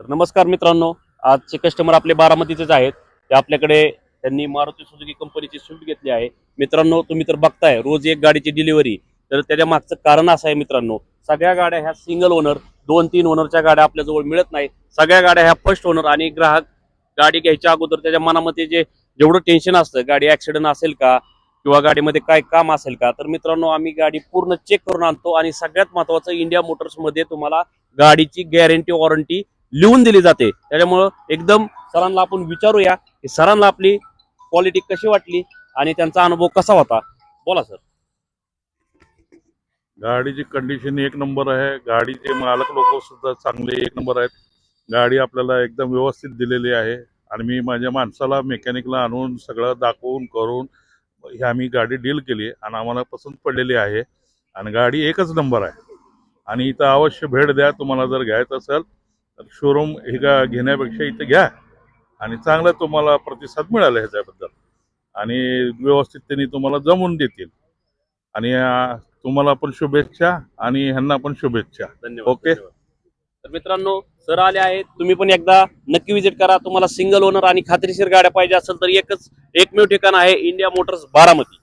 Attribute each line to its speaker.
Speaker 1: नमस्कार मित्रांनो, आजचे कस्टमर आपले बारामतीचेच आहेत. ते आपल्याकडे त्यांनी मारुती सुझुकी कंपनीची स्विफ्ट घेतली आहे. मित्रांनो, तुम्ही तर बघताय रोज एक गाडीची डिलिव्हरी. तर त्याच्या मागचं कारण असं आहे मित्रांनो, सगळ्या गाड्या ह्या सिंगल ओनर 2-3 ओनरच्या गाड्या आपल्याजवळ मिळत नाही. सगळ्या गाड्या ह्या फर्स्ट ओनर आणि ग्राहक गाडी घ्यायच्या अगोदर त्याच्या मनामध्ये जेवढं टेन्शन असतं, गाडी ऍक्सिडेंट असेल का किंवा गाडीमध्ये काय काम असेल का, तर मित्रांनो आम्ही गाडी पूर्ण चेक करून आणतो. आणि सगळ्यात महत्त्वाचं, इंडिया मोटर्समध्ये तुम्हाला गाडीची गॅरंटी वॉरंटी लिहून दिली जाते. त्याच्यामुळं एकदम सरांना आपण विचारूया की सरांना आपली क्वालिटी कशी वाटली आणि त्यांचा अनुभव कसा होता. बोला सर.
Speaker 2: गाडीची कंडिशन एक नंबर आहे. गाडीचे मालक लोक सुद्धा चांगले एक नंबर आहेत. गाडी आपल्याला एकदम व्यवस्थित दिलेली आहे आणि मी माझ्या माणसाला मेकॅनिकला आणून सगळं दाखवून करून ही आम्ही गाडी डील केली आणि आम्हाला पसंत पडलेली आहे. आणि गाडी एकच नंबर आहे. आणि इथं अवश्य भेट द्या. तुम्हाला जर घ्यायचं असेल तर शोरूम हे घेण्यापेक्षा इथं घ्या आणि चांगला तुम्हाला प्रतिसाद मिळाला ह्याच्याबद्दल आणि व्यवस्थित त्यांनी तुम्हाला जमवून देतील. आणि तुम्हाला पण शुभेच्छा आणि ह्यांना पण शुभेच्छा.
Speaker 1: धन्यवाद.
Speaker 2: ओके.
Speaker 1: तर मित्रांनो, सर आले आहेत, तुम्ही पण एकदा नक्की विजिट करा. तुम्हाला सिंगल ओनर आणि खात्रीशीर गाड्या पाहिजे असेल तर एकमेव ठिकाण आहे इंडिया मोटर्स बारामती.